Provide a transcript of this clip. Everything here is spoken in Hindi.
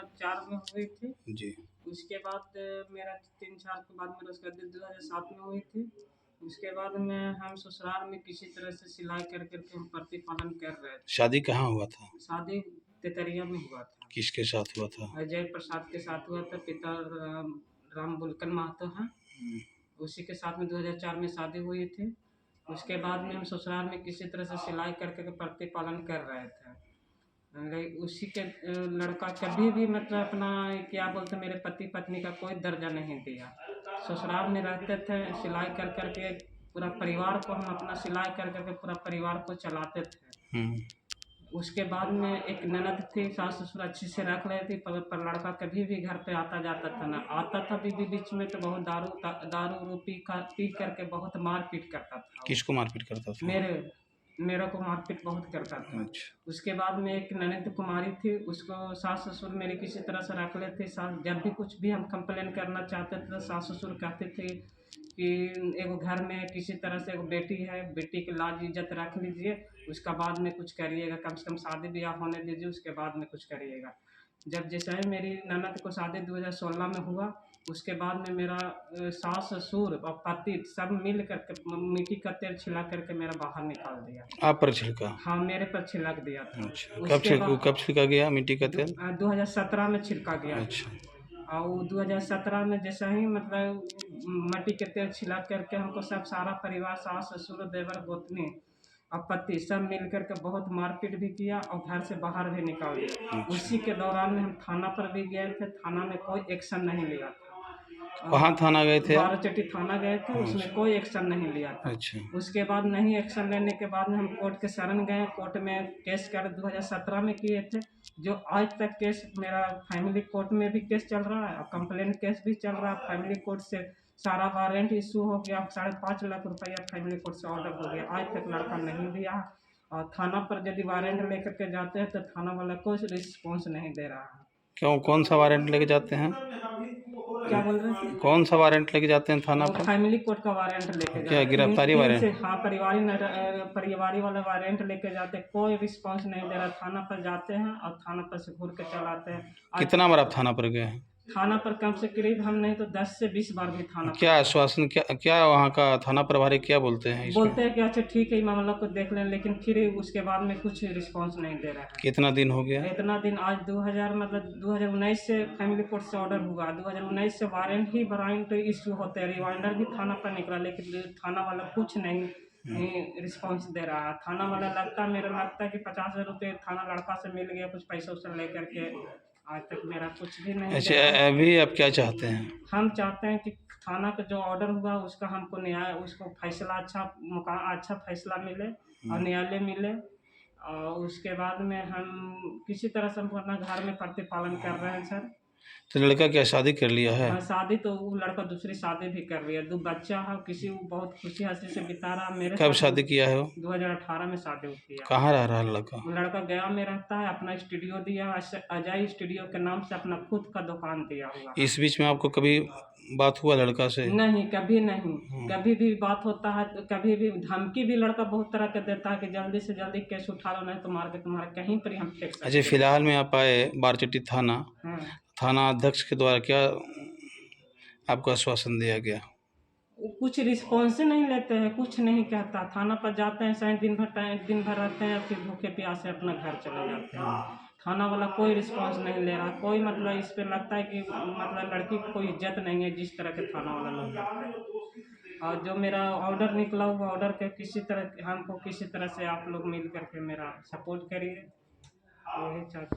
2004 में हुई थी। जी। उसके बाद मेरा 3 साल के बाद मेरा उसका 2007 में हुई थी। उसके बाद में हम ससुराल में किसी तरह से सिलाई कर करके हम प्रतिपालन कर रहे थे। शादी कहाँ हुआ था? शादी तेतरिया में हुआ था। किसके साथ हुआ था? अजय प्रसाद के साथ हुआ था। पिता राम बुलकन महतो हैं, उसी के साथ में 2004 में शादी हुई थी। उसके बाद में हम ससुराल में किसी तरह से सिलाई करके प्रतिपालन कर रहे थे। उसी के लड़का कभी भी मतलब अपना क्या बोलते मेरे पति पत्नी का कोई दर्जा नहीं दिया। ससुराल में रहते थे, सिलाई कर करके पूरा परिवार को हम अपना सिलाई कर करके पूरा परिवार को चलाते थे। उसके बाद में एक ननद थी, सास ससुर अच्छे से रख रहे थे, पर लड़का कभी भी घर पे आता जाता था ना, आता था भी बीच में तो बहुत दारू पी करके बहुत मारपीट करता था। किसको मारपीट करता था? मेरे को मारपीट बहुत करता था। अच्छा। उसके बाद में एक ननद कुमारी थी, उसको सास ससुर मेरे किसी तरह से रख लेते। जब भी कुछ भी हम कंप्लेन करना चाहते थे तो सास ससुर कहते थे कि एगो घर में किसी तरह से एगो बेटी है, बेटी की लाज इज्जत रख लीजिए, उसका बाद में कुछ करिएगा, कम से कम शादी ब्याह होने दीजिए, उसके बाद में कुछ करिएगा। जब जैसे ही मेरी ननद को शादी 2016 में हुआ, उसके बाद में मेरा सास ससुर और पति सब मिल करके मिट्टी का तेल छिड़क करके मेरा बाहर निकाल दिया। आप पर छिड़का? हाँ, मेरे पर छिड़क दिया था। अच्छा। उसके कब छिड़का गया मिट्टी का तेल? 2017 में छिड़का गया। अच्छा। और 2017 में जैसा ही मतलब मिट्टी के तेल छिड़क करके हमको सब सारा परिवार सास ससुर देवर गोतनी और पति सब मिल करके बहुत मारपीट भी किया और घर से बाहर भी निकाल दिया। अच्छा। उसी के दौरान में हम थाना पर भी गए थे, थाना में कोई एक्शन नहीं लिया था। कहाँ थाना गए थे आप? बाराचट्टी थाना गए थे, उसमें कोई एक्शन नहीं लिया था। अच्छा। उसके बाद नहीं एक्शन लेने के बाद में हम कोर्ट के शरण गए, कोर्ट में केस कर 2017 में किए थे, जो आज तक केस मेरा फैमिली कोर्ट में भी केस चल रहा है और कंप्लेंट केस भी चल रहा है। फैमिली कोर्ट से सारा वारंट इशू हो गया, 5.5 लाख रुपया फैमिली कोर्ट से ऑर्डर हो गया, आज तक लड़का नहीं दिया। और थाना पर यदि वारंट लेकर के जाते हैं तो थाना वाला कोई रिस्पॉन्स नहीं दे रहा है। क्यों? कौन सा वारंट लेके जाते हैं? क्या बोल रहे थे? कौन सा वारंट लेके जाते हैं थाना पर? फैमिली कोर्ट का वारंट लेके क्या जाते हैं। गिरफ्तारी वारंट? हाँ, परिवारी वाला वारंट लेके जाते, कोई रिस्पांस नहीं दे रहा। थाना पर जाते हैं और थाना पर से घूर के चलाते हैं। कितना बार आप थाना पर गए हैं? थाना पर कम से करीब हम नहीं तो 10 से 20 बार भी थाना क्या आश्वासन, क्या वहाँ का थाना प्रभारी क्या बोलते हैं इसमें? बोलते हैं कि अच्छा ठीक है मामला को देख लें, लेकिन फिर उसके बाद में कुछ रिस्पांस नहीं दे रहा है। कितना दिन हो गया? इतना दिन आज 2019 से फैमिली कोर्ट से ऑर्डर हुआ, 2019 से वारंट ही वारंट इशू होते हैं, रिमाइंडर भी थाना पर निकला, लेकिन थाना वाला कुछ नहीं रिस्पांस दे रहा है। थाना वाला मेरा लगता है कि 50,000 रुपये थाना लड़का से मिल गया, कुछ पैसा वैसा लेकर के, आज तक मेरा कुछ भी नहीं। अच्छा, अभी आप क्या चाहते हैं? हम चाहते हैं कि थाना का जो ऑर्डर हुआ उसका हमको न्याय, उसको फैसला अच्छा फैसला मिले और न्यायालय मिले। और उसके बाद में हम किसी तरह से हम अपना घर में प्रतिपालन कर रहे हैं सर। तो लड़का क्या शादी कर लिया है? हाँ, शादी तो वो लड़का दूसरी शादी भी कर लिया, 2 बच्चा है, किसी वो बहुत खुशी हंसी से बिता रहा। मेरे कब शादी किया है वो? 2018 में शादी किया। कहाँ रह रहा है लड़का? लड़का गया में रहता है, अपना स्टूडियो दिया, अजय स्टूडियो के नाम से अपना खुद का दुकान दिया हुआ। इस बीच में आपको कभी बात हुआ लड़का से? नहीं, कभी नहीं। कभी भी बात होता है तो कभी भी धमकी भी लड़का बहुत तरह के देता है कि जल्दी से जल्दी केस उठा लो, नहीं तो मार के तुम्हारे कहीं पर ही हम फेंक सकते हैं। अच्छा, फिलहाल में आप आए बाराचट्टी थाना, थाना अध्यक्ष के द्वारा क्या आपको आश्वासन दिया गया? कुछ रिस्पॉन्स नहीं लेते हैं, कुछ नहीं कहता। थाना पर जाते हैं, शायद दिन भर रहते हैं, फिर भूखे प्यासे अपना घर चले जाते हैं। थाना वाला कोई रिस्पॉन्स नहीं ले रहा, कोई मतलब इस पे लगता है कि मतलब लड़की की कोई इज्जत नहीं है, जिस तरह के थाना वाला लोग करते हैं। और जो मेरा ऑर्डर निकला हुआ, ऑर्डर के किसी तरह हमको किसी तरह से आप लोग मिल करके मेरा सपोर्ट करिए, यही चाहते हैं।